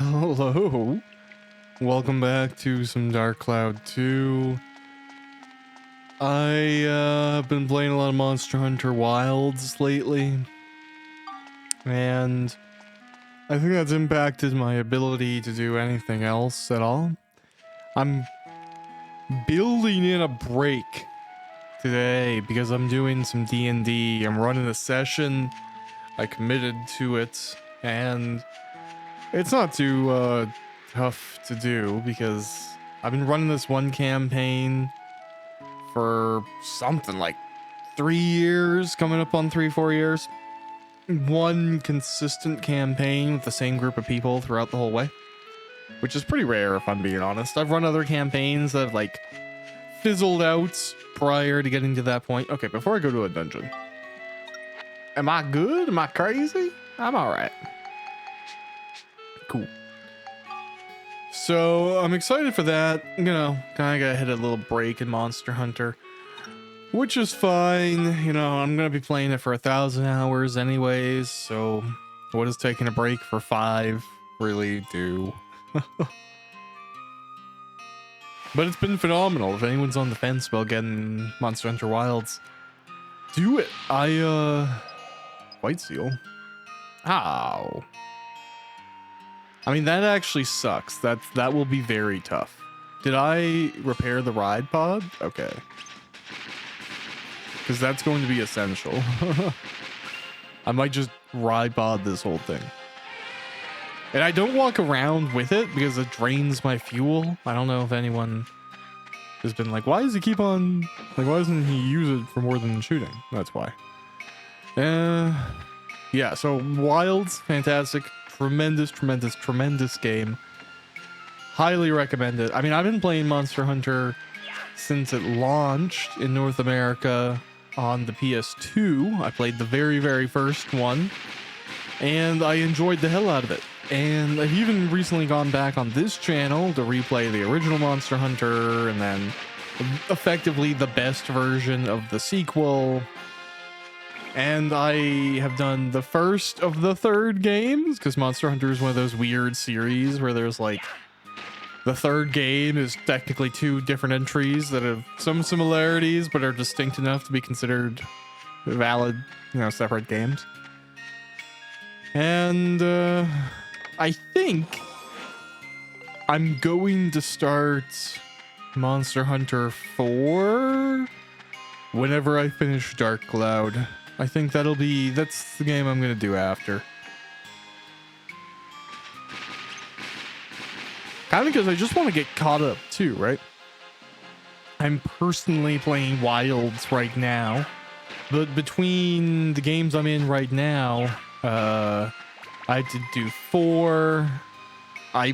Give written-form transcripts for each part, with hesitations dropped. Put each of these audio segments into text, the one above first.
Hello. Welcome back to some Dark Cloud 2. I have been playing a lot of Monster Hunter Wilds lately, and I think that's impacted my ability to do anything else at all. I'm building in a break today because I'm doing some D&D. I'm running a session. I committed to it, and it's not too tough to do because I've been running this one campaign for something like 3 years, coming up on 3-4 years. One consistent campaign with the same group of people throughout the whole way, which is pretty rare if I'm being honest. I've run other campaigns that have like fizzled out prior to getting to that point. Okay, before I go to a dungeon, am I good? Am I crazy? I'm all right. Cool. So I'm excited for that. You know, kind of gotta hit a little break in Monster Hunter, which is fine. You know, I'm gonna be playing it for 1,000 hours anyways, so what does taking a break for 5 really do? But it's been phenomenal. If anyone's on the fence about getting Monster Hunter Wilds, do it. White Seal. Ow. I mean, that actually sucks. That will be very tough. Did I repair the ride pod? Okay. Because that's going to be essential. I might just ride pod this whole thing. And I don't walk around with it because it drains my fuel. I don't know if anyone has been like, why does he keep on, like, why doesn't he use it for more than shooting? That's why. Yeah, so Wilds, fantastic. Tremendous game. Highly recommend it. I mean, I've been playing Monster Hunter since it launched in North America on the PS2. I played the very first one, and I enjoyed the hell out of it. And I've even recently gone back on this channel to replay the original Monster Hunter, and then effectively the best version of the sequel. And I have done the first of the 3rd games, because Monster Hunter is one of those weird series where there's like, the 3rd game is technically 2 different entries that have some similarities, but are distinct enough to be considered valid, you know, separate games. And I think I'm going to start Monster Hunter 4 whenever I finish Dark Cloud. I think that's the game I'm going to do after. Kind of because I just want to get caught up too, right? I'm personally playing Wilds right now, but between the games I'm in right now, I did do 4. I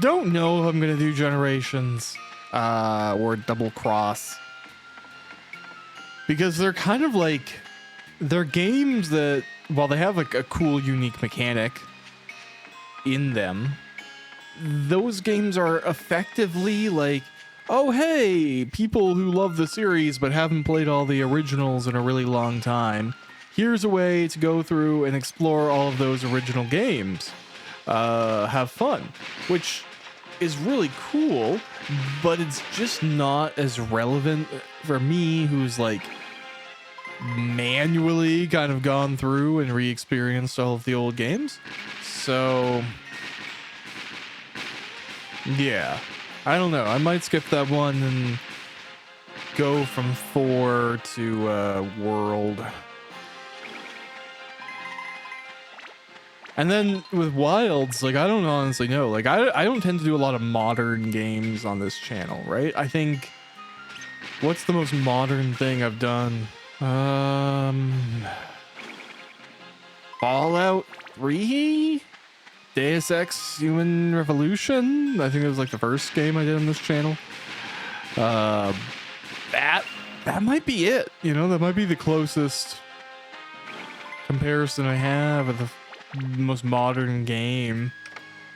don't know if I'm going to do Generations or Double Cross, because they're kind of like, they're games that, while they have like a cool, unique mechanic in them, those games are effectively like, oh, hey, people who love the series but haven't played all the originals in a really long time, here's a way to go through and explore all of those original games. Have fun, which is really cool, but it's just not as relevant for me, who's like manually kind of gone through and re-experienced all of the old games. So yeah, I don't know, I might skip that one and go from 4 to World. And then with Wilds, like, I don't honestly know, like, I don't tend to do a lot of modern games on this channel, right? I think, what's the most modern thing I've done? Fallout 3? Deus Ex Human Revolution? I think it was like the first game I did on this channel. That might be it, you know, that might be the closest comparison I have of the most modern game.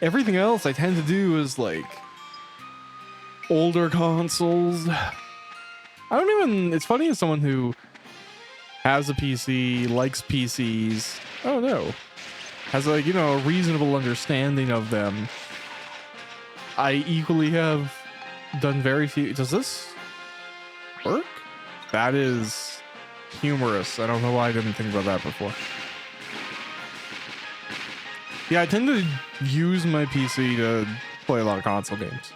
Everything else I tend to do is like older consoles. It's funny, as someone who has a PC, likes PCs, I don't know, has like, you know, a reasonable understanding of them. I equally have done very few. Does this work? That is humorous. I don't know why I didn't think about that before. Yeah, I tend to use my PC to play a lot of console games.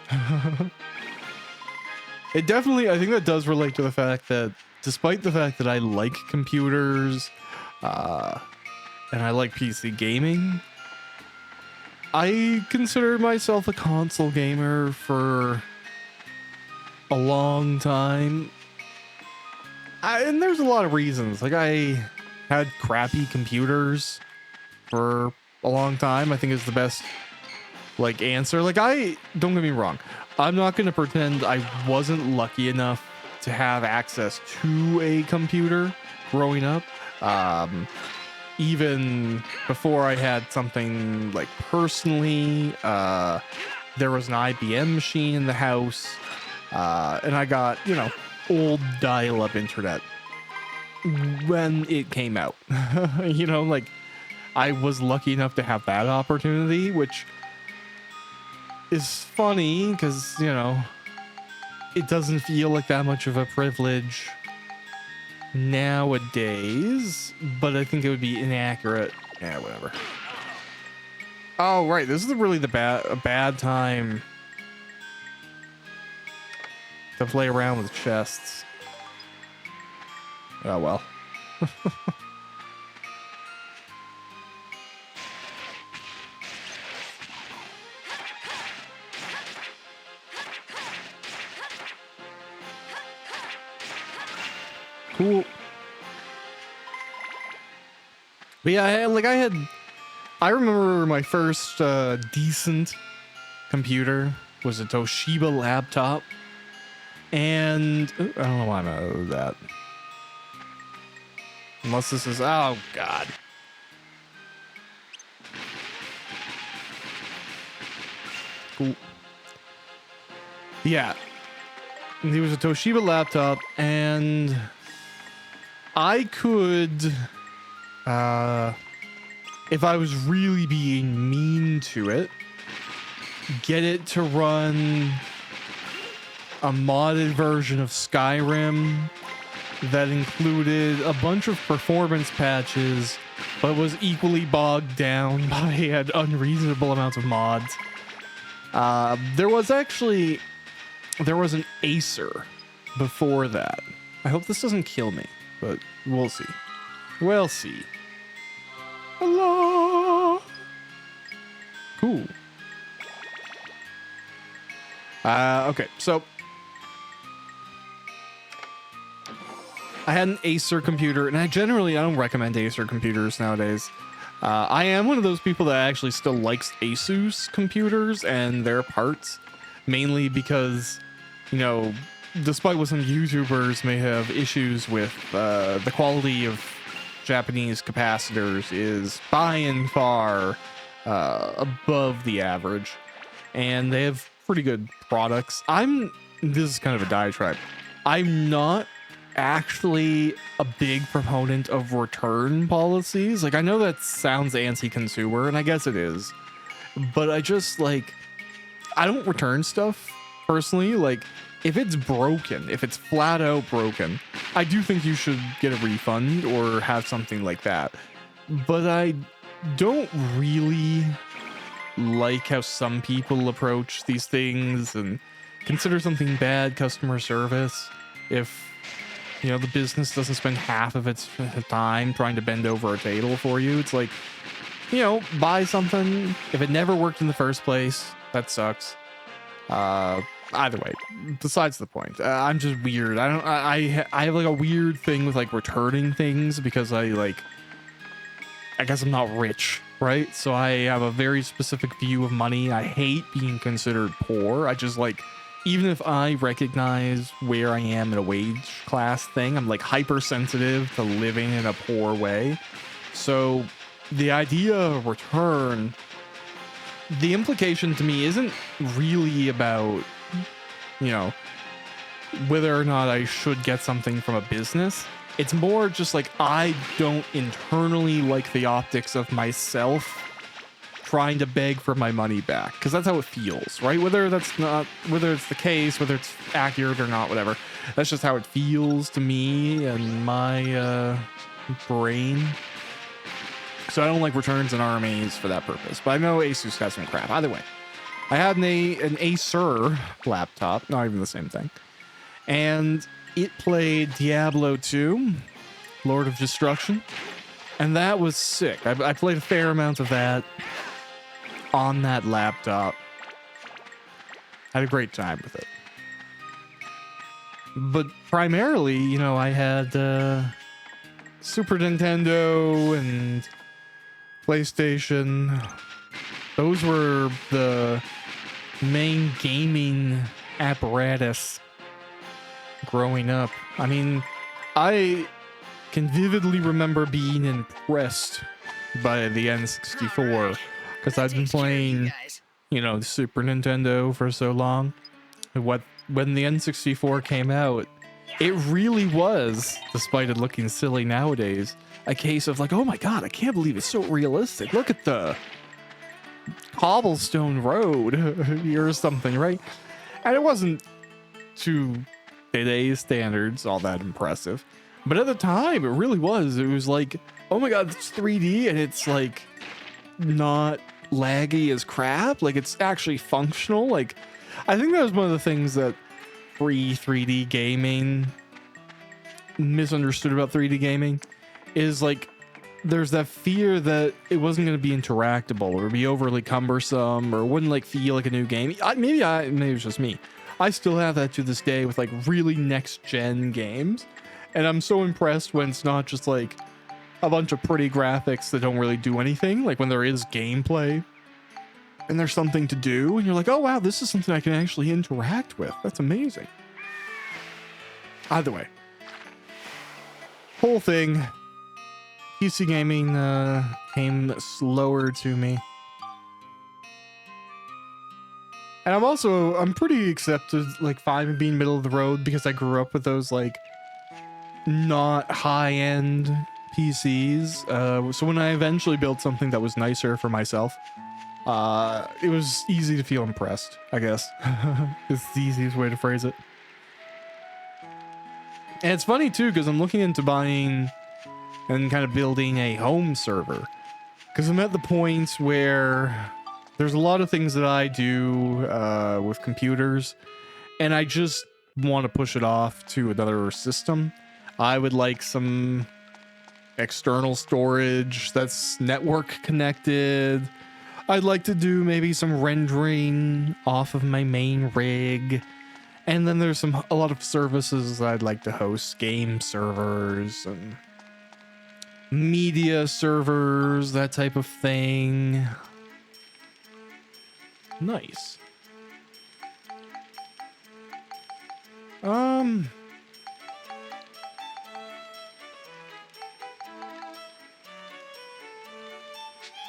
It definitely, I think that does relate to the fact that despite the fact that I like computers, and I like PC gaming, I consider myself a console gamer for a long time. And there's a lot of reasons. Like, I had crappy computers for a long time, I think is the best like answer. Like, don't get me wrong, I'm not going to pretend I wasn't lucky enough to have access to a computer growing up. Even before I had something like personally, there was an IBM machine in the house, and I got, you know, old dial-up internet when it came out. You know, like, I was lucky enough to have that opportunity, which is funny because, you know, it doesn't feel like that much of a privilege nowadays, but I think it would be inaccurate. Yeah, whatever. Oh, right. This is really a bad time to play around with chests. Oh, well. Cool. But yeah, I remember my first decent computer was a Toshiba laptop, and I don't know why I'm out of that. Unless this is, oh god. Cool. Yeah. It was a Toshiba laptop, and I could, if I was really being mean to it, get it to run a modded version of Skyrim that included a bunch of performance patches, but was equally bogged down by unreasonable amounts of mods. There was an Acer before that. I hope this doesn't kill me, but we'll see. We'll see. Hello. Cool. Okay, so I had an Acer computer, and I don't recommend Acer computers nowadays. I am one of those people that actually still likes Asus computers and their parts, mainly because, you know, despite what some YouTubers may have issues with, the quality of Japanese capacitors is by and far above the average, and they have pretty good products. This is kind of a diatribe. I'm not actually a big proponent of return policies. Like, I know that sounds anti-consumer, and I guess it is, but I just, like, I don't return stuff personally. Like, if it's broken, if it's flat out broken, I do think you should get a refund or have something like that. But I don't really like how some people approach these things and consider something bad customer service if, you know, the business doesn't spend half of its time trying to bend over a table for you. It's like, you know, buy something. If it never worked in the first place, that sucks. Either way, besides the point, I'm just weird. I have like a weird thing with like returning things because I guess I'm not rich, right? So I have a very specific view of money. I hate being considered poor. I just, like, even if I recognize where I am in a wage class thing, I'm like hypersensitive to living in a poor way. So the idea of return, the implication to me isn't really about, you know, whether or not I should get something from a business. It's more just like I don't internally like the optics of myself trying to beg for my money back, because that's how it feels, right? Whether it's the case, whether it's accurate or not, whatever. That's just how it feels to me and my brain. So I don't like returns and RMAs for that purpose. But I know Asus got some crap. Either way, I had an Acer laptop, not even the same thing, and it played Diablo 2, Lord of Destruction, and that was sick. I played a fair amount of that on that laptop. Had a great time with it. But primarily, you know, I had Super Nintendo and PlayStation. Those were the main gaming apparatus growing up. I mean, I can vividly remember being impressed by the N64 because I've been playing, you know, the Super Nintendo for so long. When the N64 came out, it really was, despite it looking silly nowadays, a case of like, oh my god, I can't believe it's so realistic. Look at the cobblestone road or something, right? And it wasn't to today's standards all that impressive, but at the time it really was. It was like, oh my god, it's 3D and it's like not laggy as crap. Like it's actually functional. Like I think that was one of the things that free 3D gaming misunderstood about 3D gaming is like there's that fear that it wasn't going to be interactable or be overly cumbersome or wouldn't like feel like a new game. Maybe it's just me. I still have that to this day with like really next gen games, and I'm so impressed when it's not just like a bunch of pretty graphics that don't really do anything. Like when there is gameplay and there's something to do and you're like, oh wow, this is something I can actually interact with. That's amazing. Either way, whole thing, PC gaming came slower to me. And I'm pretty accepted, like fine being middle of the road because I grew up with those like not high-end PCs. So when I eventually built something that was nicer for myself, it was easy to feel impressed, I guess. It's the easiest way to phrase it. And it's funny too, because I'm looking into buying and kind of building a home server. Because I'm at the point where there's a lot of things that I do with computers, and I just want to push it off to another system. I would like some external storage that's network connected. I'd like to do maybe some rendering off of my main rig. And then there's a lot of services I'd like to host, game servers and media servers, that type of thing. Nice.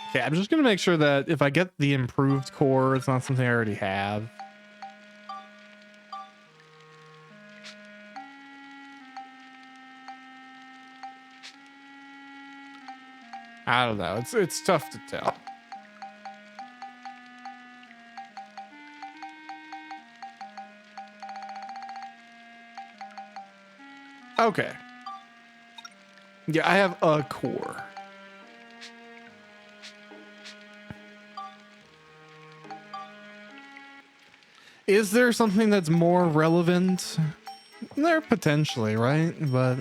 Okay, I'm just gonna make sure that if I get the improved core, it's not something I already have. I don't know. It's tough to tell. Okay. Yeah, I have a core. Is there something that's more relevant? There potentially, right? But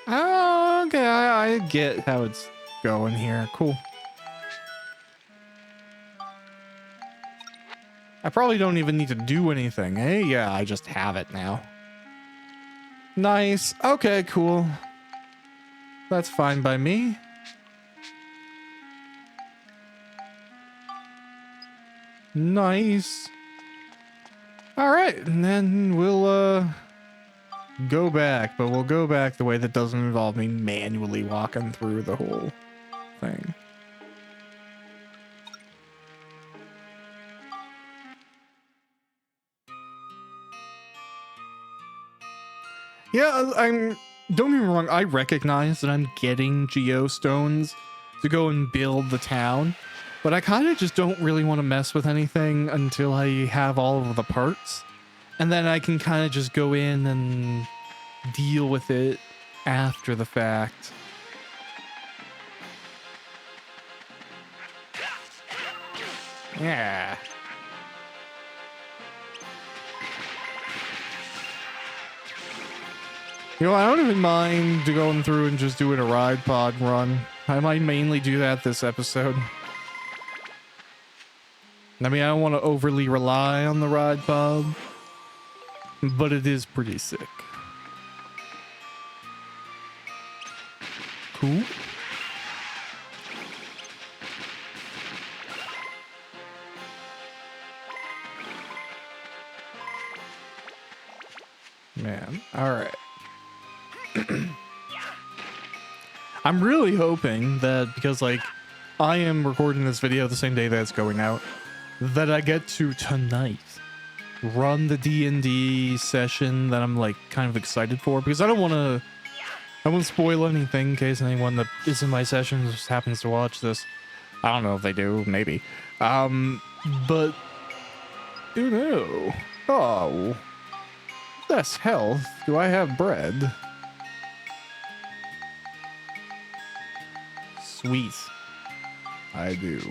oh, okay, I get how it's going here. Cool. I probably don't even need to do anything. Hey, yeah, I just have it now. Nice. Okay, cool. That's fine by me. Nice. All right, and then we'll go back, but we'll go back the way that doesn't involve me manually walking through the whole thing. Yeah, don't get me wrong, I recognize that I'm getting geostones to go and build the town, but I kind of just don't really want to mess with anything until I have all of the parts. And then I can kind of just go in and deal with it after the fact. Yeah. You know, I don't even mind going through and just doing a ride pod run. I might mainly do that this episode. I mean, I don't want to overly rely on the ride pod, but it is pretty sick. Cool. Man, all right. I'm really hoping that because, like, I am recording this video the same day that it's going out, that I get to tonight run the D&D session that I'm, like, kind of excited for, because I won't spoil anything in case anyone that is in my session just happens to watch this. I don't know if they do, maybe. But you know. Oh, less health. Do I have bread? Sweet. I do.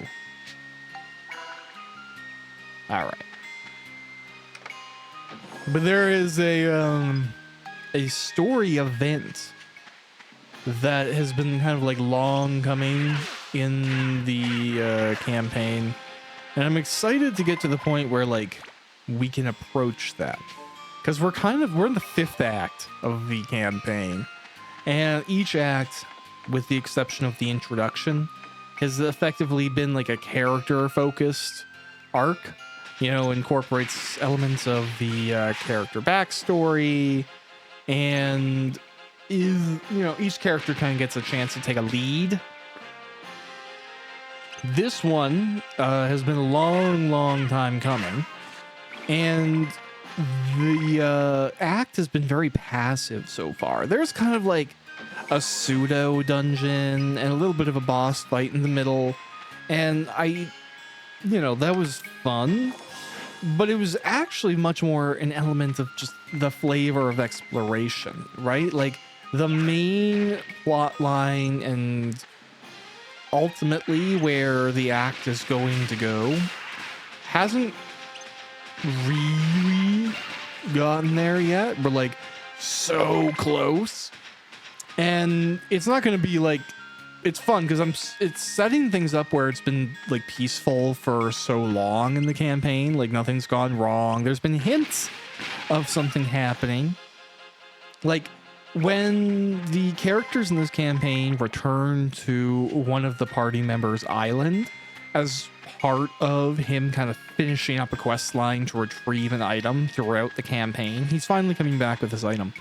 All right. But there is a story event that has been kind of like long coming in the campaign, and I'm excited to get to the point where like we can approach that, because we're in the 5th act of the campaign, and each act, with the exception of the introduction, has effectively been like a character focused arc. You know, incorporates elements of the character backstory, and is, you know, each character kind of gets a chance to take a lead. This one has been a long time coming, and the act has been very passive so far. There's kind of like a pseudo dungeon and a little bit of a boss fight in the middle, and that was fun, but it was actually much more an element of just the flavor of exploration, right? Like the main plot line and ultimately where the act is going to go hasn't really gotten there yet. We're like so close, and it's not going to be like, it's fun because it's setting things up where it's been like peaceful for so long in the campaign. Like nothing's gone wrong. There's been hints of something happening. Like when the characters in this campaign return to one of the party members' island as part of him kind of finishing up a quest line to retrieve an item throughout the campaign, he's finally coming back with this item.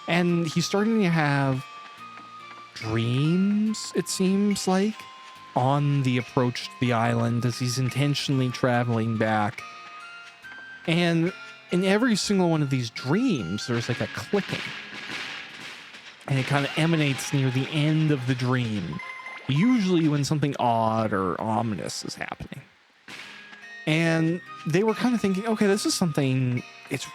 And he's starting to have dreams, it seems like, on the approach to the island as he's intentionally traveling back. And in every single one of these dreams, there's like a clicking. And it kind of emanates near the end of the dream, usually when something odd or ominous is happening. And they were kind of thinking, okay, this is something, it's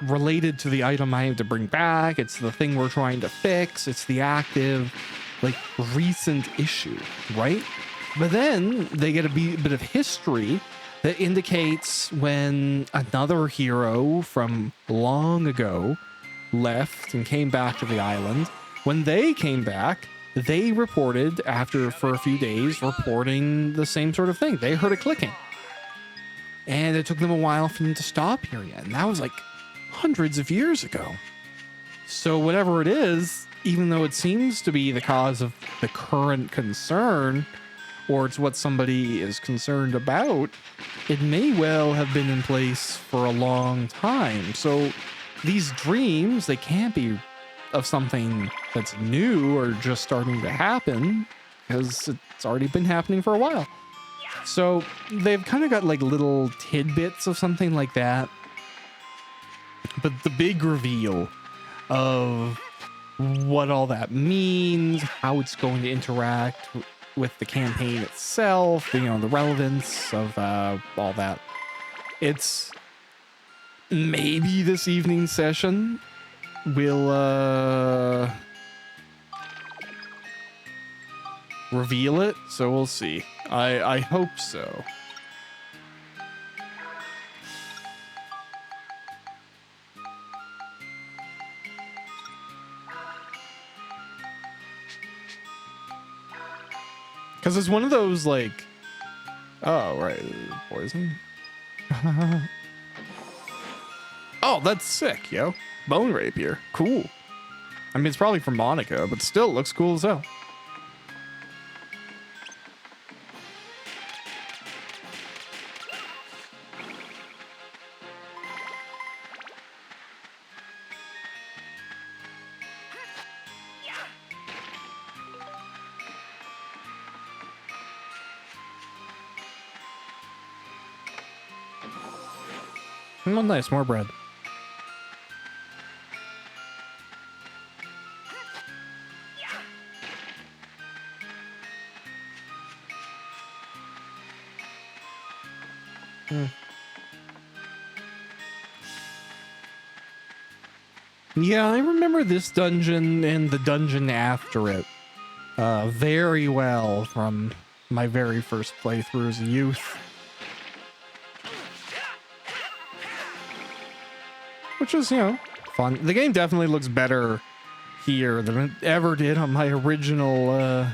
related to the item I have to bring back. It's the thing we're trying to fix. It's the active, like, recent issue, right? But then they get a bit of history that indicates when another hero from long ago left and came back to the island. When they came back, they reported, for a few days, reporting the same sort of thing. They heard a clicking. And it took them a while for them to stop hearing it. And that was like hundreds of years ago. So whatever it is, even though it seems to be the cause of the current concern, or it's what somebody is concerned about, it may well have been in place for a long time. So these dreams, they can't be of something that's new or just starting to happen, because it's already been happening for a while. So they've kind of got like little tidbits of something like that. But the big reveal of what all that means, how it's going to interact with the campaign itself, you know, the relevance of all that. It's maybe this evening session will reveal it, so we'll see. I hope so. Because it's one of those, like... Oh, right. Poison. Oh, that's sick, yo. Bone rapier. Cool. I mean, it's probably from Monica, but still looks cool as hell. Oh, nice. More bread. Yeah, I remember this dungeon and the dungeon after it very well from my very first playthrough as a youth. Which is, you know, fun. The game definitely looks better here than it ever did on my original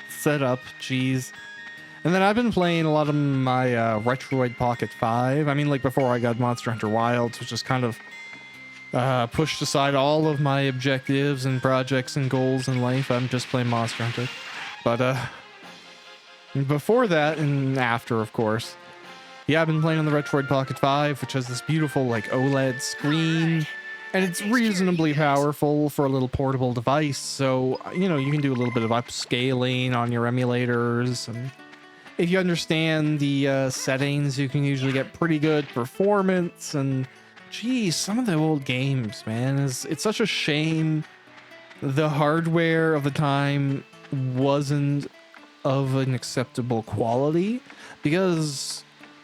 setup. Jeez. And then I've been playing a lot of my Retroid Pocket 5. I mean, like before I got Monster Hunter Wilds, which is kind of pushed aside all of my objectives and projects and goals in life. I'm just playing Monster Hunter. But before that and after, of course, yeah, I've been playing on the Retroid Pocket 5, which has this beautiful like OLED screen, and it's reasonably powerful for a little portable device. So, you know, you can do a little bit of upscaling on your emulators, and if you understand the settings, you can usually get pretty good performance. And geez, some of the old games, man, it's such a shame the hardware of the time wasn't of an acceptable quality, because,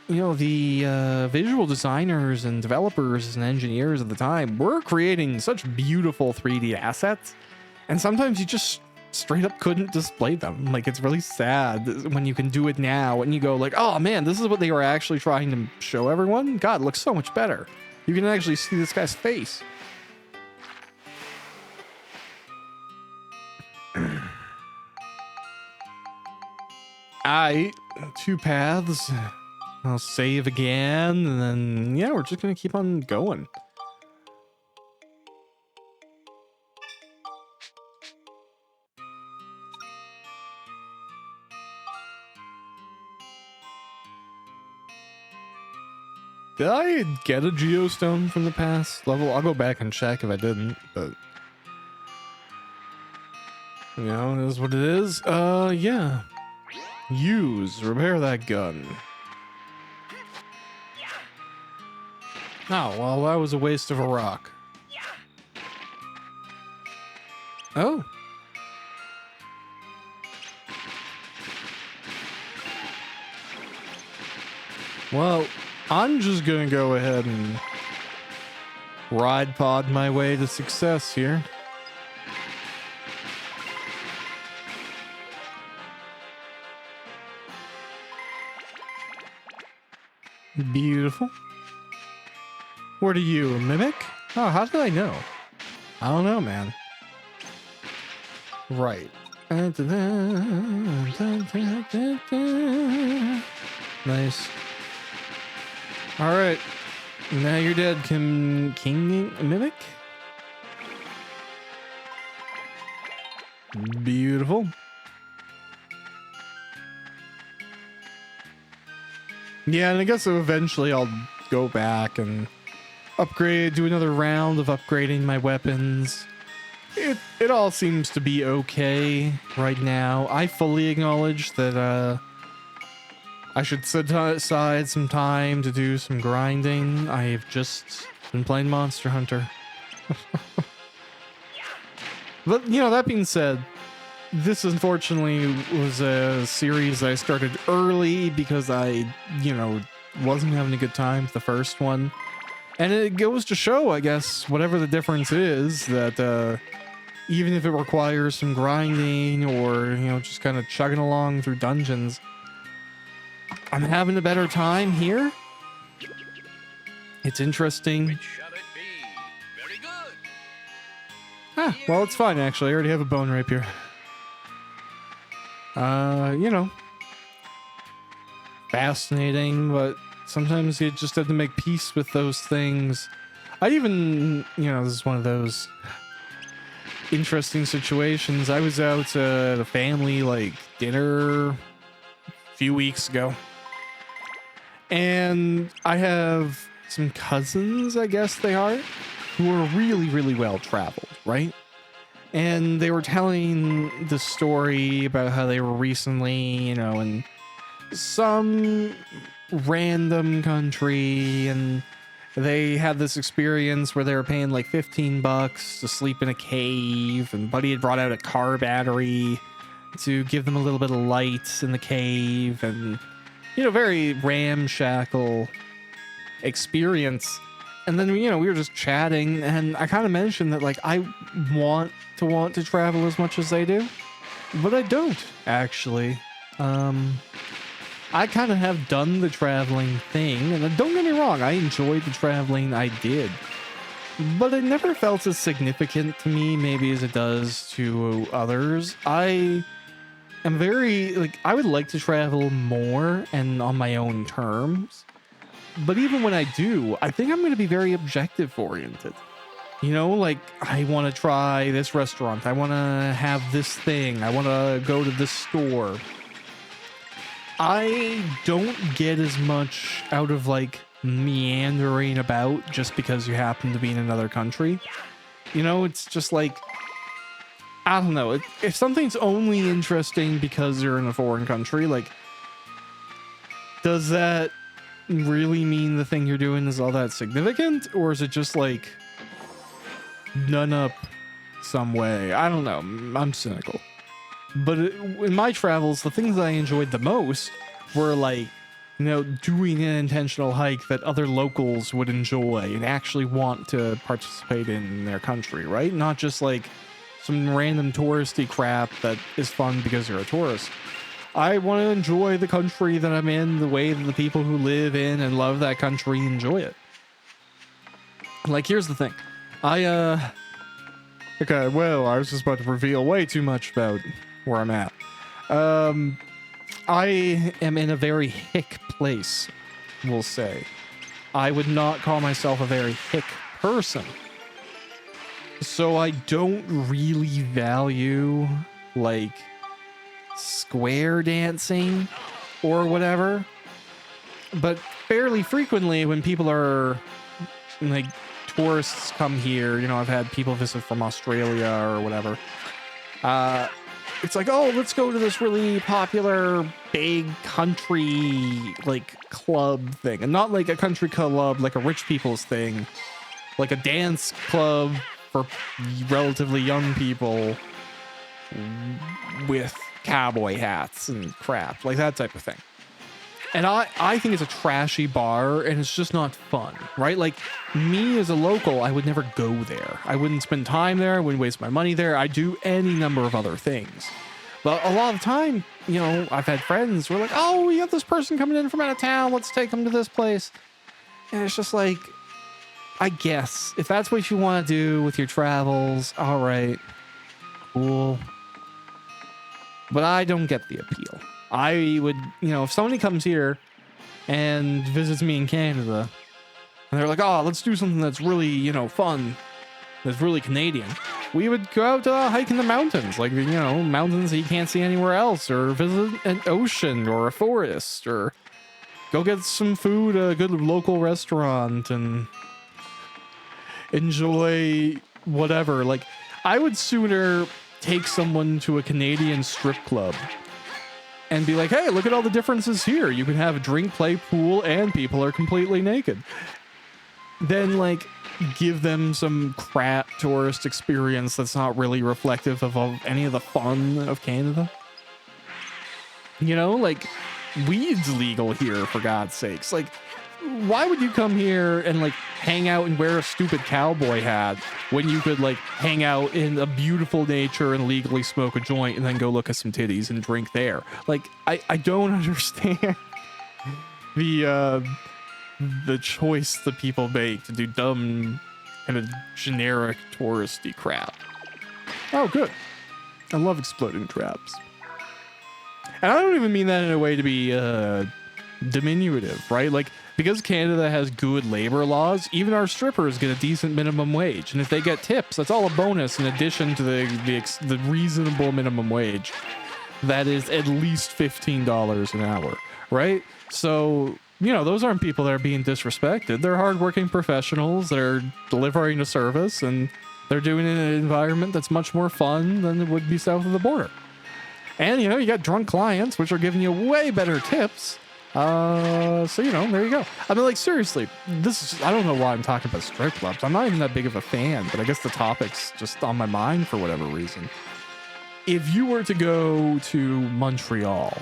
you know, the visual designers and developers and engineers at the time were creating such beautiful 3D assets, and sometimes you just straight up couldn't display them. Like, it's really sad when you can do it now and you go like, oh man, this is what they were actually trying to show everyone. God, it looks so much better. You can actually see this guy's face. Aight, 2 paths. I'll save again, and then, yeah, we're just gonna keep on going. Did I get a geostone from the past level? I'll go back and check if I didn't, but... you know, it is what it is. Yeah. Use. Repair that gun. Oh, well, that was a waste of a rock. Oh. Well, I'm just gonna go ahead and ride pod my way to success here. Beautiful. What are you, a mimic? Oh, how did I know? I don't know, man. Right. Nice. All right. Now you're dead, King Mimic. Beautiful. Yeah, and I guess eventually I'll go back and upgrade, do another round of upgrading my weapons. It all seems to be okay right now. I fully acknowledge that I should set aside some time to do some grinding. I've just been playing Monster Hunter. But, you know, that being said, this unfortunately was a series I started early because I, you know, wasn't having a good time with the first one. And it goes to show, I guess, whatever the difference is, that even if it requires some grinding or, you know, just kind of chugging along through dungeons, I'm having a better time here. It's interesting. Which shall it be? Very good. Ah, well, it's fine, actually. I already have a bone rapier. You know, fascinating, but sometimes you just have to make peace with those things. I even, you know, this is one of those interesting situations. I was out at a family, like, dinner a few weeks ago. And I have some cousins, I guess they are, who are really, really well traveled, right? And they were telling the story about how they were recently, you know, in some random country, and they had this experience where they were paying like $15 to sleep in a cave, and Buddy had brought out a car battery to give them a little bit of light in the cave, and, you know, very ramshackle experience. And then, you know, we were just chatting, and I kind of mentioned that, like, I want to travel as much as they do, but I don't, actually. I kind of have done the traveling thing, and don't get me wrong, I enjoyed the traveling I did, but it never felt as significant to me, maybe, as it does to others. I am very, like, I would like to travel more and on my own terms. But even when I do, I think I'm going to be very objective oriented. You know, like, I want to try this restaurant. I want to have this thing. I want to go to this store. I don't get as much out of, like, meandering about just because you happen to be in another country. You know, it's just like, I don't know. If something's only interesting because you're in a foreign country, like, does that really mean the thing you're doing is all that significant, or is it just like done up some way? I don't know. I'm cynical, but in my travels, the things I enjoyed the most were, like, you know, doing an intentional hike that other locals would enjoy and actually want to participate in their country, right? Not just like some random touristy crap that is fun because you're a tourist. I want to enjoy the country that I'm in the way that the people who live in and love that country enjoy it. Like, here's the thing. Okay, well, I was just about to reveal way too much about where I'm at. I am in a very hick place, we'll say. I would not call myself a very hick person. So I don't really value, like, square dancing or whatever, but fairly frequently when people are, like, tourists come here, you know, I've had people visit from Australia or whatever, it's like, oh, let's go to this really popular big country, like, club thing, and not like a country club like a rich people's thing, like a dance club for relatively young people with cowboy hats and crap, like that type of thing. And I think it's a trashy bar, and it's just not fun, right? Like, me as a local, I would never go there. I wouldn't spend time there. I wouldn't waste my money there. I'd do any number of other things. But a lot of the time, you know, I've had friends who are like, oh, we have this person coming in from out of town. Let's take them to this place. And it's just like, I guess, if that's what you want to do with your travels, all right, cool. But I don't get the appeal. I would, you know, if somebody comes here and visits me in Canada and they're like, oh, let's do something that's really, you know, fun, that's really Canadian, we would go out to hike in the mountains, like, you know, mountains that you can't see anywhere else, or visit an ocean or a forest, or go get some food at a good local restaurant and enjoy whatever. Like, I would sooner take someone to a Canadian strip club and be like, hey, look at all the differences here. You can have a drink, play pool, and people are completely naked. Then, like, give them some crap tourist experience that's not really reflective of any of the fun of Canada. You know, like, weed's legal here, for God's sakes. Like, why would you come here and like hang out and wear a stupid cowboy hat when you could like hang out in a beautiful nature and legally smoke a joint and then go look at some titties and drink there? Like, I don't understand the choice that people make to do dumb kind of generic touristy crap. Oh, good. I love exploding traps. And I don't even mean that in a way to be diminutive, right? Like, because Canada has good labor laws, even our strippers get a decent minimum wage. And if they get tips, that's all a bonus in addition to the reasonable minimum wage. That is at least $15 an hour, right? So, you know, those aren't people that are being disrespected. They're hardworking professionals that are delivering a service, and they're doing it in an environment that's much more fun than it would be south of the border. And, you know, you got drunk clients, which are giving you way better tips. So, you know, there you go. I mean, like, seriously, I don't know why I'm talking about strip clubs. I'm not even that big of a fan, but I guess the topic's just on my mind for whatever reason. If you were to go to Montreal,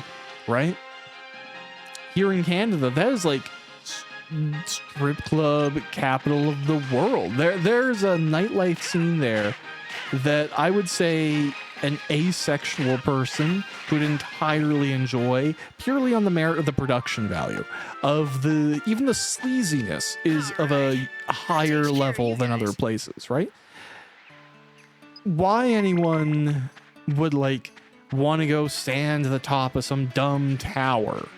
right? Here in Canada, that is like strip club capital of the world. There's a nightlife scene there that I would say an asexual person could entirely enjoy, purely on the merit of the production value of even the sleaziness is of a higher level than other places, right? Why anyone would like want to go stand at the top of some dumb tower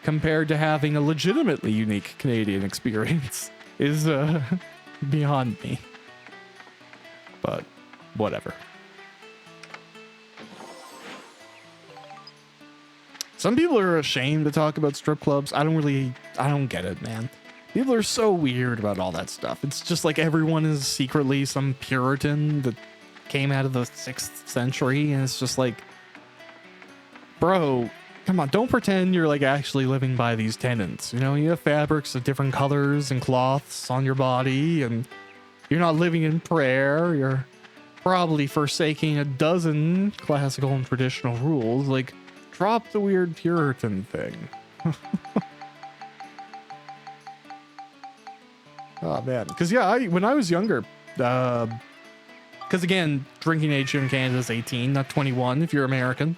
compared to having a legitimately unique Canadian experience is beyond me. But whatever. Some people are ashamed to talk about strip clubs. I don't get it, man. People are so weird about all that stuff. It's just like everyone is secretly some Puritan that came out of the 6th century, and it's just like, bro, come on, don't pretend you're like actually living by these tenets. You know, you have fabrics of different colors and cloths on your body, and you're not living in prayer. You're probably forsaking a dozen classical and traditional rules. Like, drop the weird Puritan thing. Oh man, because yeah, when I was younger, because again, drinking age here in Canada is 18, not 21 if you're American.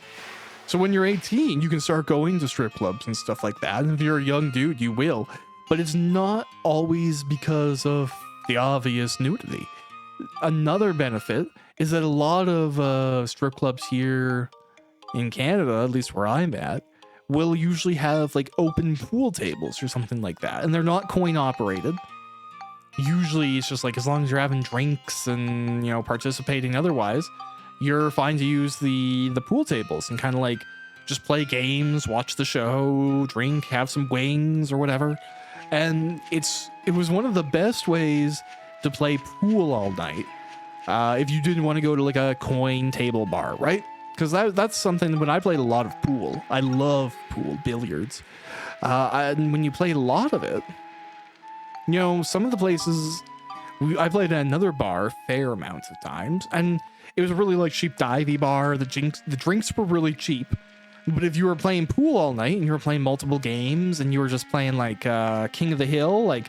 So when you're 18, you can start going to strip clubs and stuff like that. And if you're a young dude, you will. But it's not always because of the obvious nudity. Another benefit is that a lot of strip clubs here in Canada, at least where I'm at, will usually have like open pool tables or something like that. And they're not coin operated. Usually it's just like, as long as you're having drinks and, you know, participating otherwise, you're fine to use the pool tables and kind of like just play games, watch the show, drink, have some wings or whatever. And it was one of the best ways to play pool all night. If you didn't want to go to like a coin table bar, right? Because that's something, when I played a lot of pool, I love pool, billiards. And when you play a lot of it, you know, some of the places, I played at another bar fair amounts of times, and it was a really like cheap divey bar. The drinks were really cheap. But if you were playing pool all night and you were playing multiple games and you were just playing like King of the Hill, like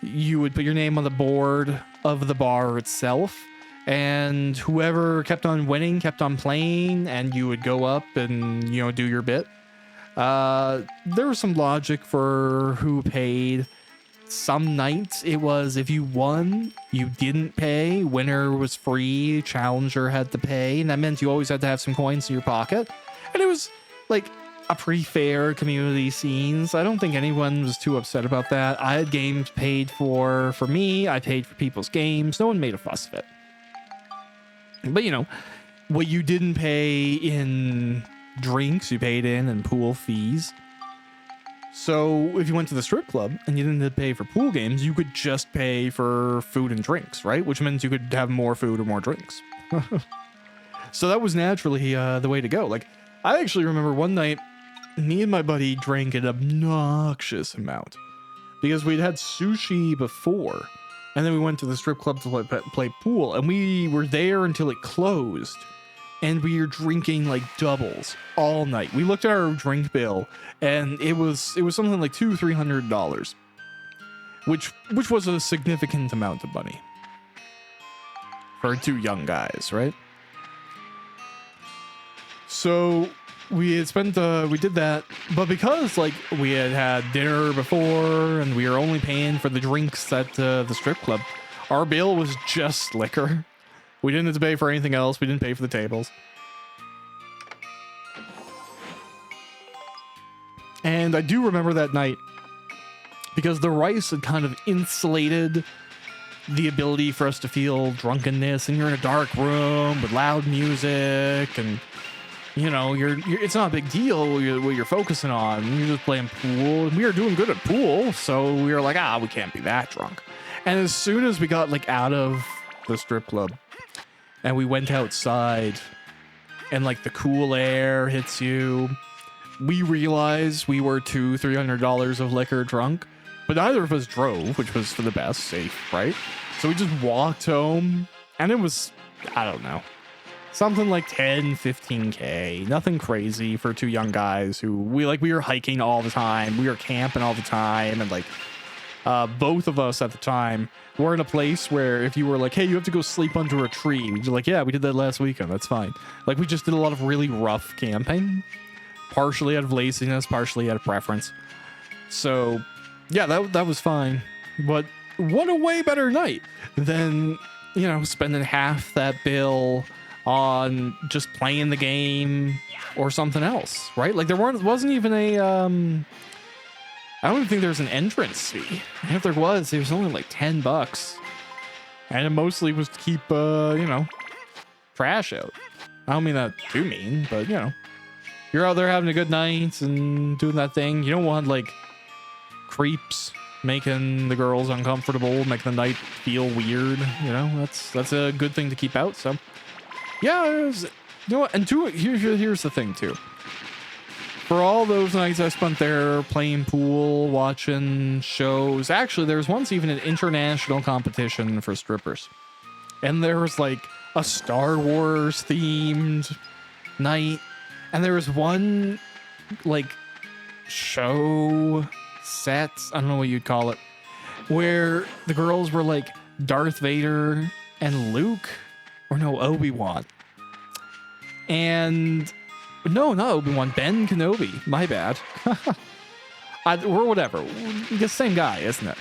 you would put your name on the board of the bar itself, and whoever kept on winning kept on playing, and you would go up and, you know, do your bit. There was some logic for who paid. Some nights it was, if you won, you didn't pay. Winner was free. Challenger had to pay. And that meant you always had to have some coins in your pocket. And it was like a pretty fair community scene. So I don't think anyone was too upset about that. I had games paid for me. I paid for people's games. No one made a fuss of it. But, you know, what you didn't pay in drinks, you paid in pool fees. So if you went to the strip club and you didn't have to pay for pool games, you could just pay for food and drinks, right? Which means you could have more food or more drinks. So that was naturally the way to go. Like, I actually remember one night, me and my buddy drank an obnoxious amount because we'd had sushi before. And then we went to the strip club to play pool, and we were there until it closed. And we were drinking like doubles all night. We looked at our drink bill, and it was something like $200-300, which was a significant amount of money for two young guys, right? So we had spent we did that, but because like we had dinner before and we were only paying for the drinks at the strip club, our bill was just liquor. We didn't have to pay for anything else. We didn't pay for the tables. And I do remember that night because the rice had kind of insulated the ability for us to feel drunkenness, and you're in a dark room with loud music, and you know, it's not a big deal what you're focusing on. You're just playing pool, and we were doing good at pool, so we were like, we can't be that drunk. And as soon as we got like out of the strip club and we went outside and like the cool air hits you, we realized we were $200-300 of liquor drunk, but neither of us drove, which was for the best, safe, right? So we just walked home, and it was, I don't know, something like 10-15K. Nothing crazy for two young guys who we were hiking all the time. We were camping all the time. And like both of us at the time were in a place where if you were like, hey, you have to go sleep under a tree, we'd be like, yeah, we did that last weekend. That's fine. Like we just did a lot of really rough camping, partially out of laziness, partially out of preference. So yeah, that was fine. But what a way better night than, you know, spending half that bill on just playing the game or something else, right? Like there wasn't even a I don't even think there was an entrance fee. And if there was, it was only like $10, and it mostly was to keep you know, trash out. I don't mean that too mean, but you know, you're out there having a good night and doing that thing. You don't want like creeps making the girls uncomfortable, making the night feel weird. You know, that's a good thing to keep out. So yeah, it was, you know what? And here's the thing too. For all those nights I spent there playing pool, watching shows, actually there was once even an international competition for strippers, and there was like a Star Wars themed night, and there was one like show set, I don't know what you'd call it, where the girls were like Darth Vader and Luke, or no, Obi-Wan. And no, not Obi-Wan, Ben Kenobi. My bad. Or whatever. The same guy, isn't it?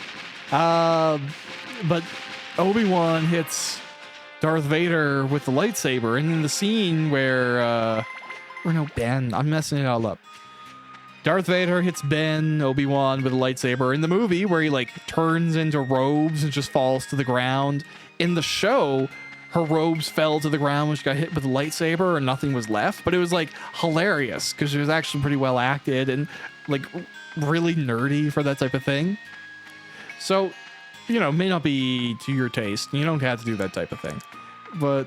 But Obi-Wan hits Darth Vader with the lightsaber, and in the scene where or no, Ben, I'm messing it all up. Darth Vader hits Obi-Wan with a lightsaber in the movie, where he like turns into robes and just falls to the ground. In the show, her robes fell to the ground when she got hit with a lightsaber and nothing was left. But it was like hilarious because it was actually pretty well acted and like really nerdy for that type of thing. So, you know, may not be to your taste. You don't have to do that type of thing. But,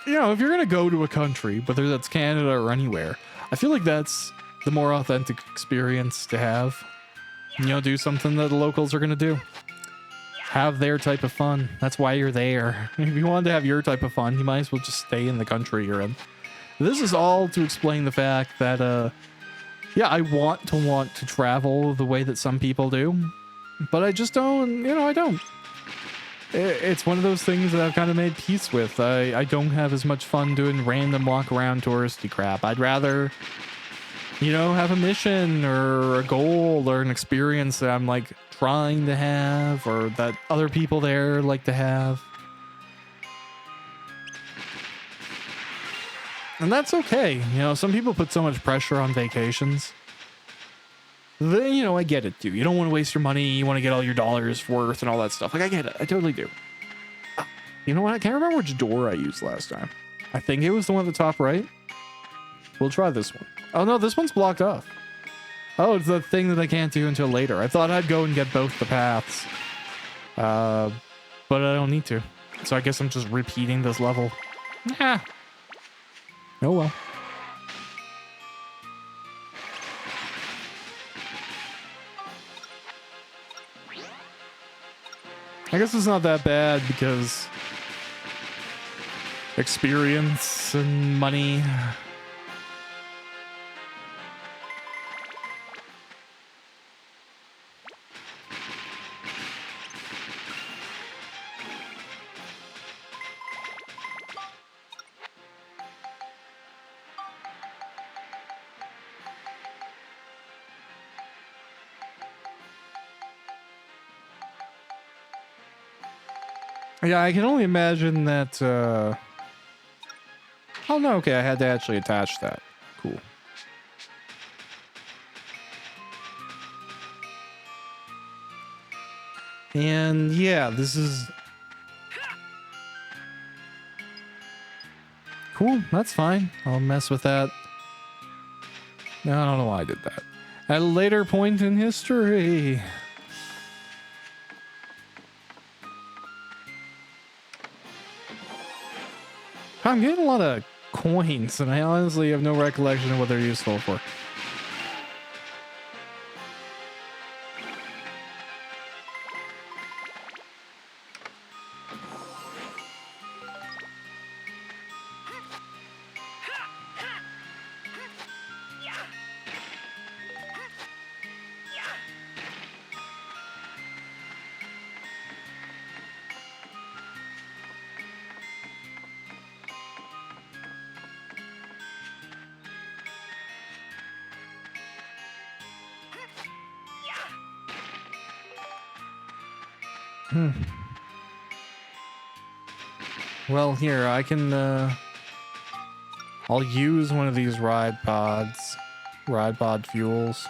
you know, if you're going to go to a country, whether that's Canada or anywhere, I feel like that's the more authentic experience to have. You know, do something that the locals are going to do. Have their type of fun. That's why you're there. If you wanted to have your type of fun, you might as well just stay in the country you're in. This is all to explain the fact that, yeah, I want to travel the way that some people do, but I just don't, you know, I don't. It's one of those things that I've kind of made peace with. I don't have as much fun doing random walk around touristy crap. I'd rather, you know, have a mission or a goal or an experience that I'm like trying to have or that other people there like to have. And that's okay. You know, some people put so much pressure on vacations. Then, you know, I get it, dude. You don't want to waste your money. You want to get all your dollars worth and all that stuff. Like, I get it. I totally do. You know what? I can't remember which door I used last time. I think it was the one at the top right. We'll try this one. Oh, no, this one's blocked off. Oh, it's the thing that I can't do until later. I thought I'd go and get both the paths. But I don't need to. So I guess I'm just repeating this level. Ah. Oh, well. I guess it's not that bad because experience and money. Yeah, I can only imagine that, oh no, okay, I had to actually attach that. Cool. And yeah, this is... Cool, that's fine. I'll mess with that. No, I don't know why I did that. At a later point in history. I'm getting a lot of coins, and I honestly have no recollection of what they're useful for. Well, here, I can, I'll use one of these ride pod fuels.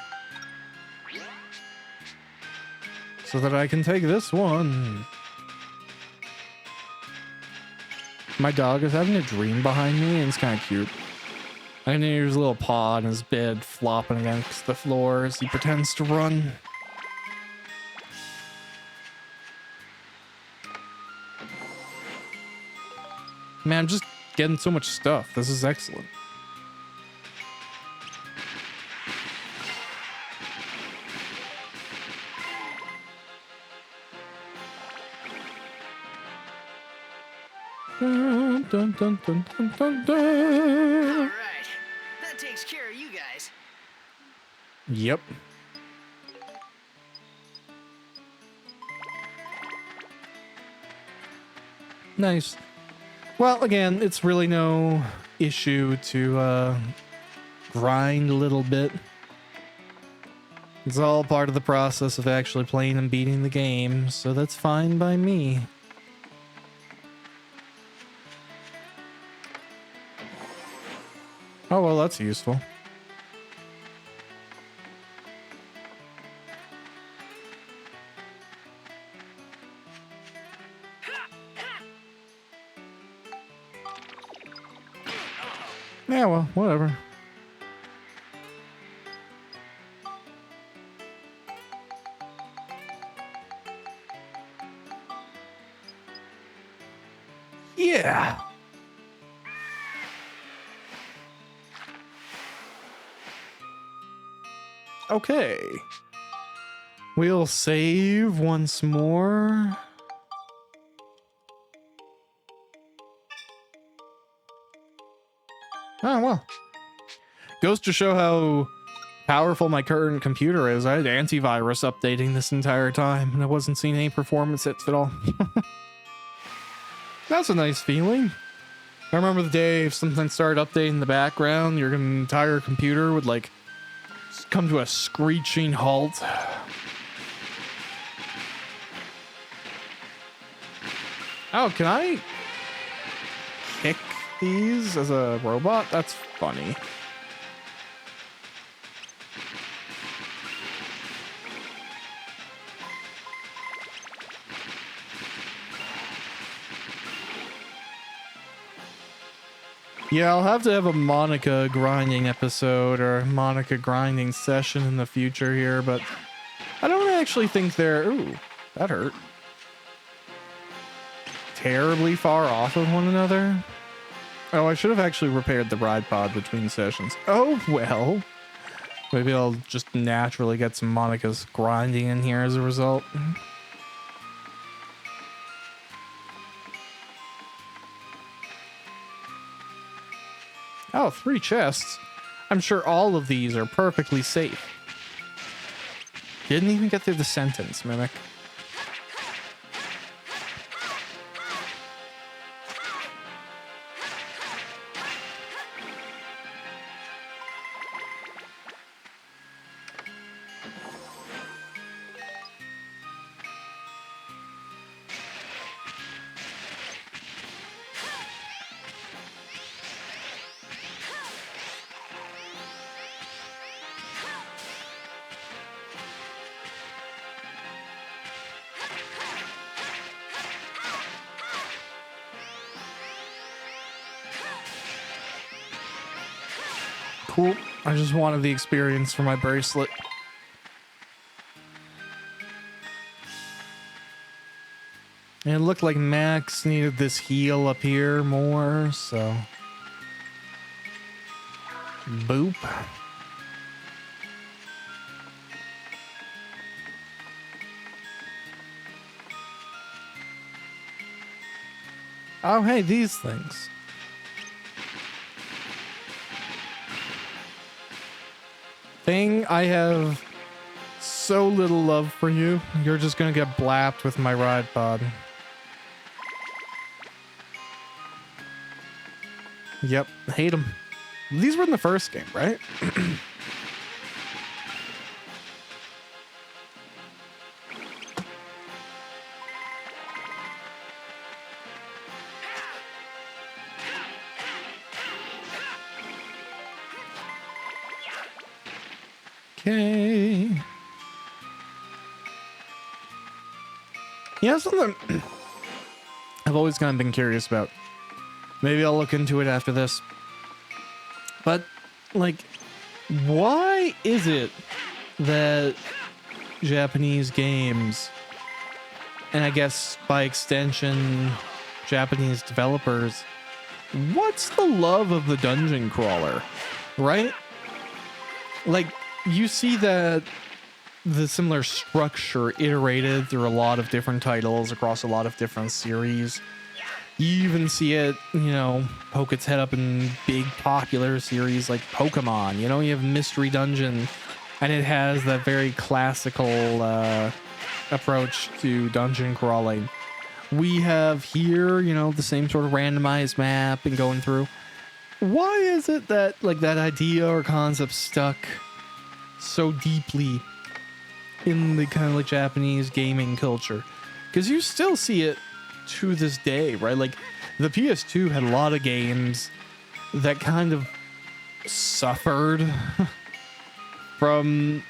So that I can take this one. My dog is having a dream behind me, and it's kind of cute. I can hear his little paw in his bed flopping against the floor as he pretends to run. Man, I'm just getting so much stuff. This is excellent. Dun, dun, dun, dun, dun, dun, dun. All right, that takes care of you guys. Yep. Nice. Well, again, it's really no issue to grind a little bit. It's all part of the process of actually playing and beating the game, so that's fine by me. Oh, well, that's useful. Yeah, well, whatever. Yeah. Okay. We'll save once more. Oh, well. Goes to show how powerful my current computer is. I had antivirus updating this entire time, and I wasn't seeing any performance hits at all. That's a nice feeling. I remember the day if something started updating in the background, your entire computer would, like, come to a screeching halt. Oh, can I kick these as a robot? That's funny. Yeah, I'll have to have a Monica grinding episode or Monica grinding session in the future here, but I don't actually think they're... Ooh, that hurt. Terribly far off of one another. Oh, I should have actually repaired the ride pod between sessions. Oh, well. Maybe I'll just naturally get some Monica's grinding in here as a result. Oh, 3 chests. I'm sure all of these are perfectly safe. Didn't even get through the sentence, Mimic. Cool. I just wanted the experience for my bracelet. And it looked like Max needed this heal up here more, so... Boop. Oh, hey, these things. Thing, I have so little love for you. You're just gonna get blapped with my ride pod. Yep, hate them. These were in the first game, right? Okay. Yeah, something I've always kind of been curious about. Maybe I'll look into it after this. But, like, why is it that Japanese games, and I guess by extension, Japanese developers, what's the love of the dungeon crawler, right? Like, you see that the similar structure iterated through a lot of different titles across a lot of different series. You even see it, you know, poke its head up in big popular series like Pokemon. You know, you have Mystery Dungeon, and it has that very classical approach to dungeon crawling. We have here, you know, the same sort of randomized map and going through. Why is it that, like, that idea or concept stuck so deeply in the kind of like Japanese gaming culture? Because you still see it to this day, right? Like, the PS2 had a lot of games that kind of suffered from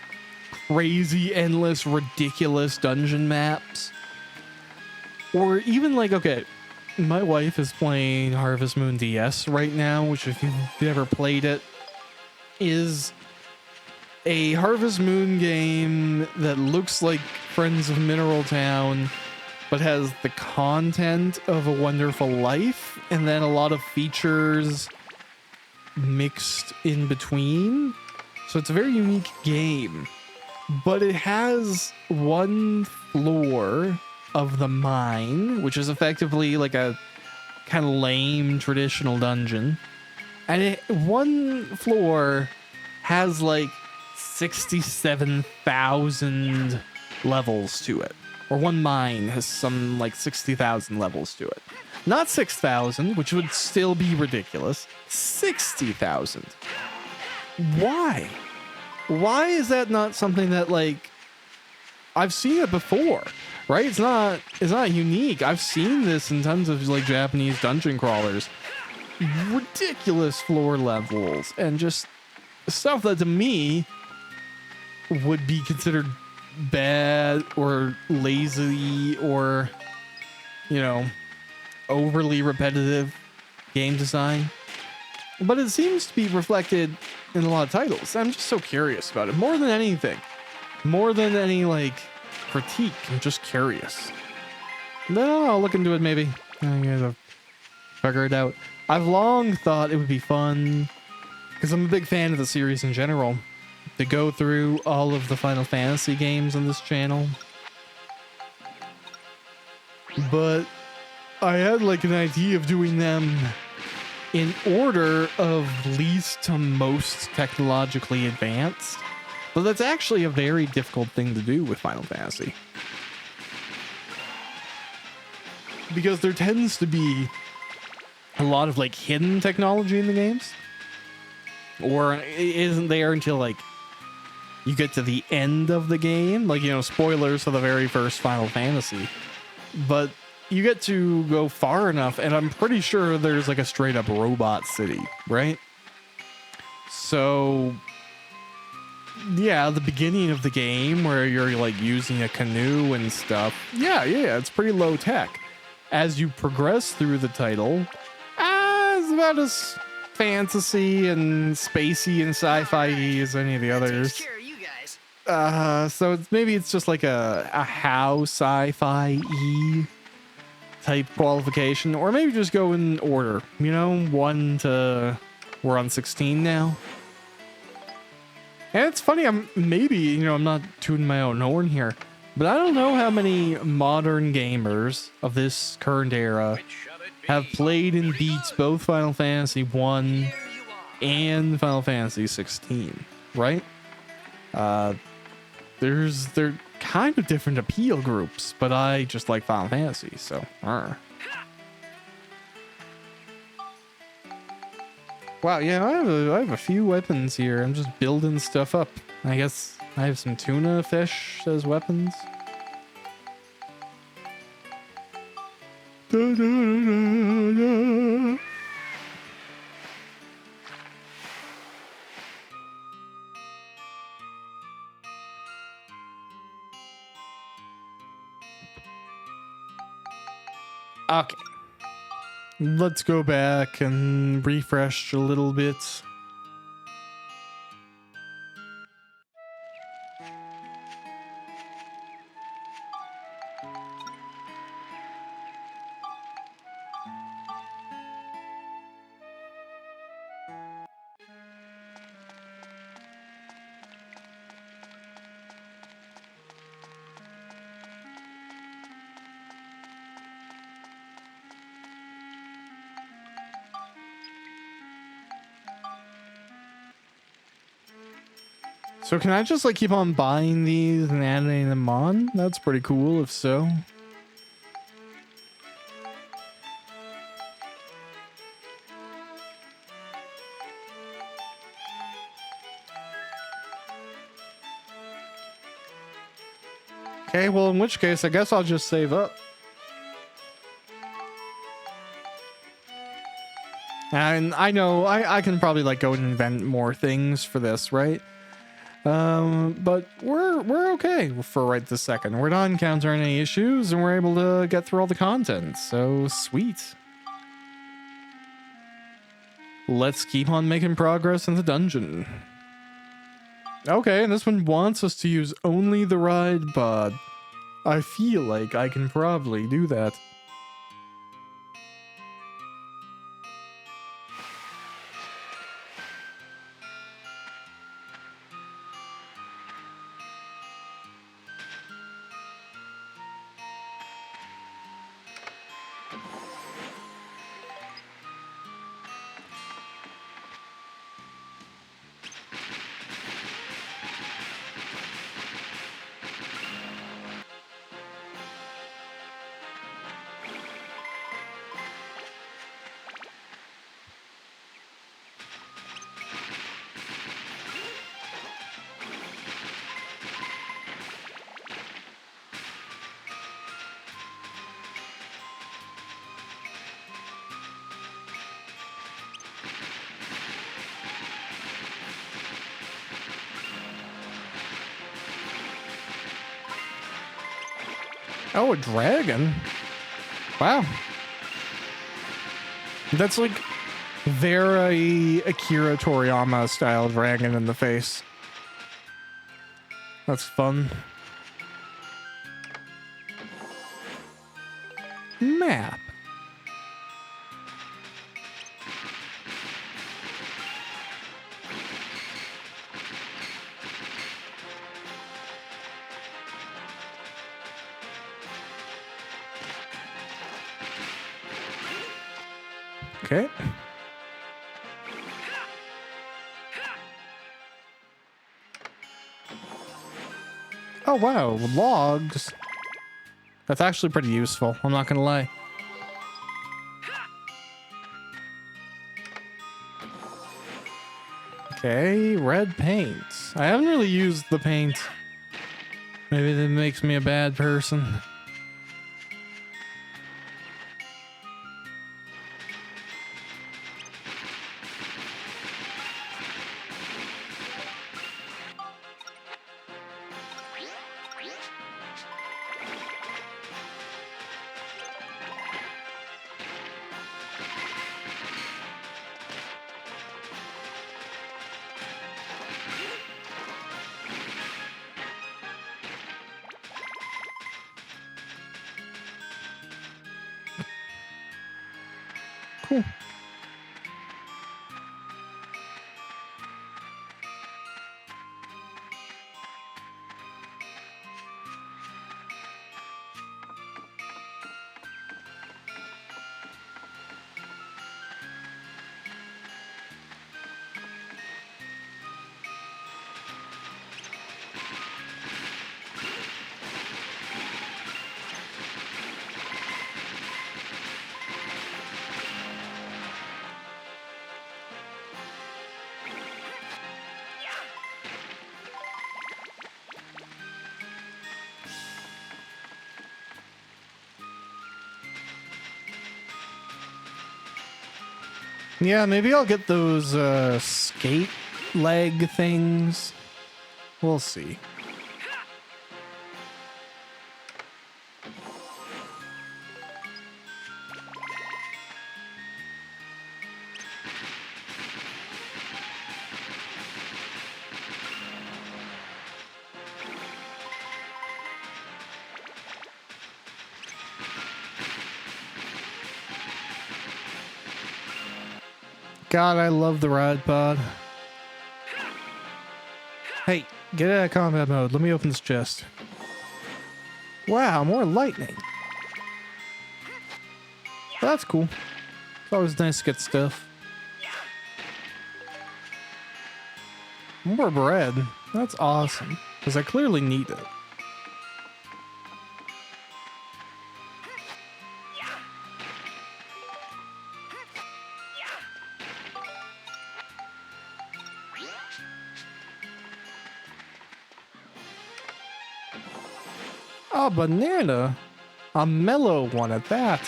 crazy, endless, ridiculous dungeon maps. Or even like, okay, my wife is playing Harvest Moon DS right now, which if you've never played it, is a Harvest Moon game that looks like Friends of Mineral Town, but has the content of A Wonderful Life and then a lot of features mixed in between. So it's a very unique game, but it has one floor of the mine, which is effectively like a kind of lame traditional dungeon. And one floor has like 67,000 levels to it. Or one mine has some like 60,000 levels to it. Not 6,000, which would still be ridiculous. 60,000. Why? Why is that not something that, like, I've seen it before, right? It's not unique. I've seen this in tons of like Japanese dungeon crawlers. Ridiculous floor levels and just stuff that to me would be considered bad or lazy or, you know, overly repetitive game design. But it seems to be reflected in a lot of titles. I'm just so curious about it. More than anything. More than any, like, critique. I'm just curious. No, I'll look into it maybe. I gotta figure it out. I've long thought it would be fun, because I'm a big fan of the series in general, to go through all of the Final Fantasy games on this channel. But I had like an idea of doing them in order of least to most technologically advanced. But that's actually a very difficult thing to do with Final Fantasy. Because there tends to be a lot of like hidden technology in the games. Or it isn't there until like you get to the end of the game. Like, you know, spoilers for the very first Final Fantasy. But you get to go far enough, and I'm pretty sure there's like a straight up robot city, right? So yeah, the beginning of the game where you're like using a canoe and stuff. Yeah, it's pretty low tech. As you progress through the title, it's about as fantasy and spacey and sci-fi as any of the That takes others. care of you guys. So maybe it's just like a how sci-fi type qualification, or maybe just go in order, you know, 1 to we're on 16 now. And it's funny, I'm not tooting my own horn here, but I don't know how many modern gamers of this current era Which shall it be? have played and Very beat good. both Final Fantasy 1 Here you are. and Final Fantasy 16, right? They're kind of different appeal groups, but I just like Final Fantasy, so. Wow, yeah, I have a few weapons here. I'm just building stuff up. I guess I have some tuna fish as weapons. Da, da, da, da, da. Okay. Let's go back and refresh a little bit. So can I just like keep on buying these and adding them on? That's pretty cool if so. Okay, well in which case I guess I'll just save up. And I know I can probably like go and invent more things for this, right? But we're okay for right this second. We're not encountering any issues and we're able to get through all the content. So sweet. Let's keep on making progress in the dungeon. Okay, and this one wants us to use only the ride pod. I feel like I can probably do that. Oh, a dragon. Wow. That's like very Akira Toriyama style dragon in the face. That's fun. Map. Okay. Oh, wow. Logs. That's actually pretty useful. I'm not gonna lie. Okay, red paint. I haven't really used the paint. Maybe that makes me a bad person. Cool. Yeah, maybe I'll get those skate leg things. We'll see. God, I love the ride pod. Hey, get out of combat mode. Let me open this chest. Wow, more lightning. That's cool. It's always nice to get stuff. More bread. That's awesome. Because I clearly need it. Oh, banana. A mellow one at that.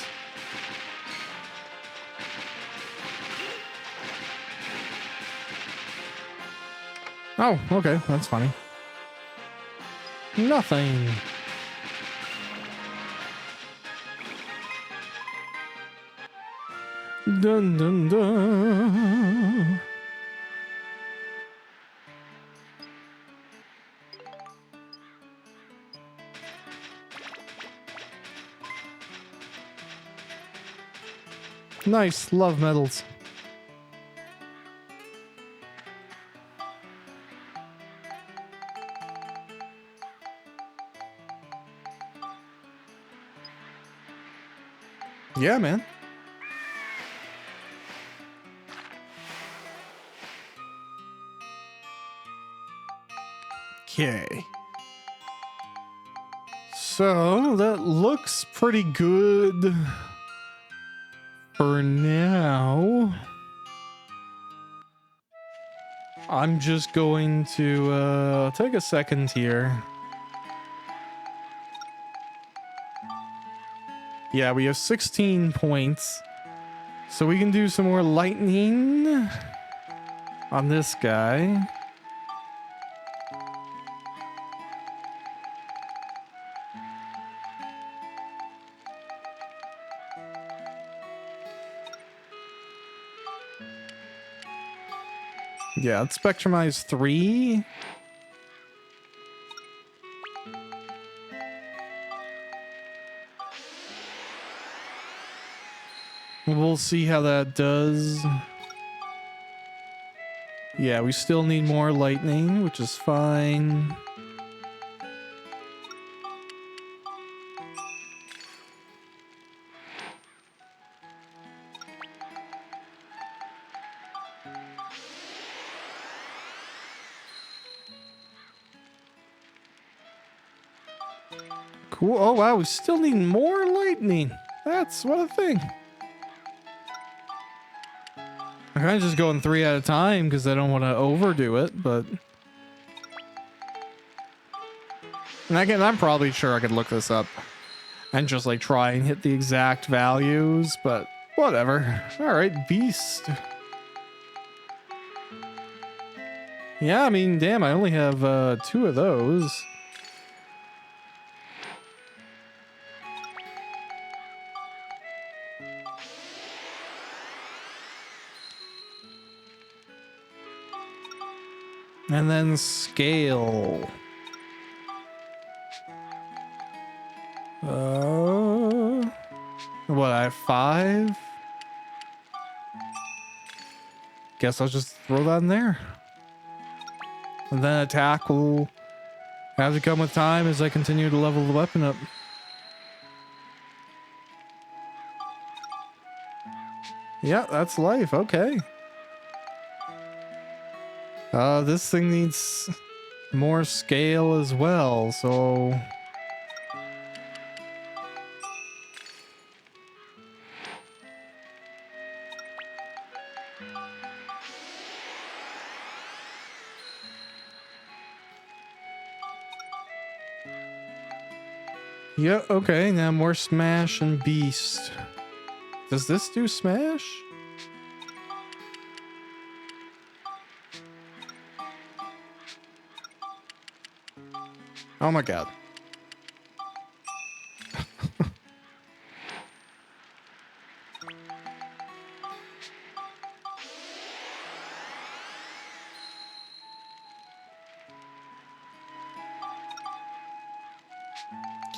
Oh, okay. That's funny. Nothing. Dun dun dun. Nice. Love medals. Yeah, man. Okay. So that looks pretty good for now. I'm just going to take a second here. Yeah, we have 16 points. So we can do some more lightning on this guy. Yeah, let's spectrumize 3. We'll see how that does. Yeah, we still need more lightning, which is fine. Cool. Oh, wow. We still need more lightning. That's what a thing. I'm kind of just going 3 at a time because I don't want to overdo it, but... And again, I'm probably sure I could look this up and just like try and hit the exact values, but whatever. All right, beast. Yeah, I mean, damn, I only have 2 of those. And then scale. What, I have 5? Guess I'll just throw that in there. And then attack will have to come with time as I continue to level the weapon up. Yeah, that's life. Okay. This thing needs more scale as well, so... Yeah, okay, now more smash and beast. Does this do smash? Oh my god.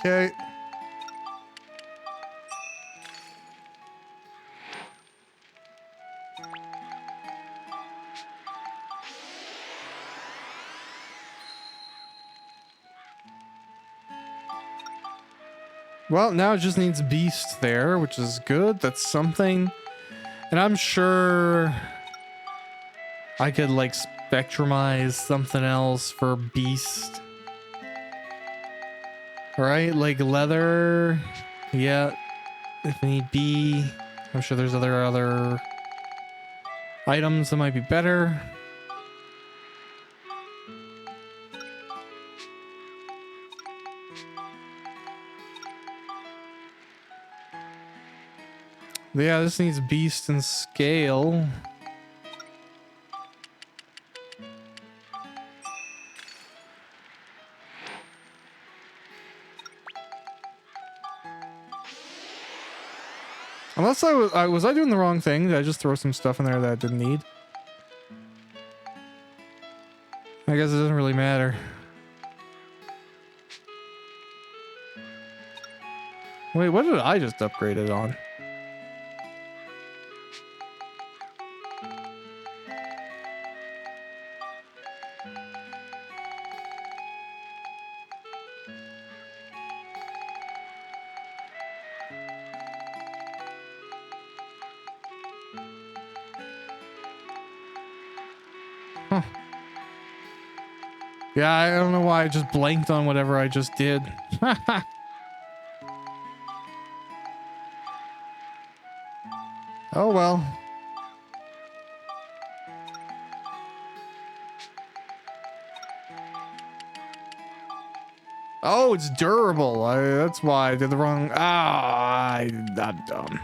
Okay. Well, now it just needs beast there, which is good. That's something. And I'm sure I could like spectrumize something else for beast. Right? Like leather. Yeah. If we need B, I'm sure there's other items that might be better. Yeah, this needs beast and scale. Unless was I doing the wrong thing? Did I just throw some stuff in there that I didn't need? I guess it doesn't really matter. Wait, what did I just upgrade it on? Huh. Yeah, I don't know why I just blanked on whatever I just did. Oh well. Oh, it's durable. That's why I did the wrong. I'm dumb.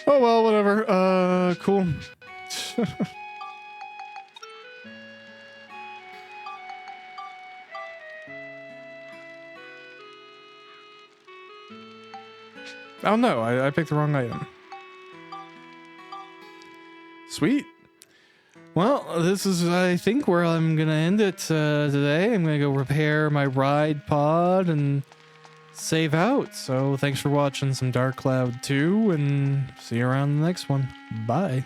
Oh well, whatever. Cool. Oh no, I picked the wrong item. Sweet. Well, this is, I think, where I'm gonna end it today. I'm gonna go repair my ride pod and save out. So thanks for watching some Dark Cloud 2, and see you around the next one. Bye.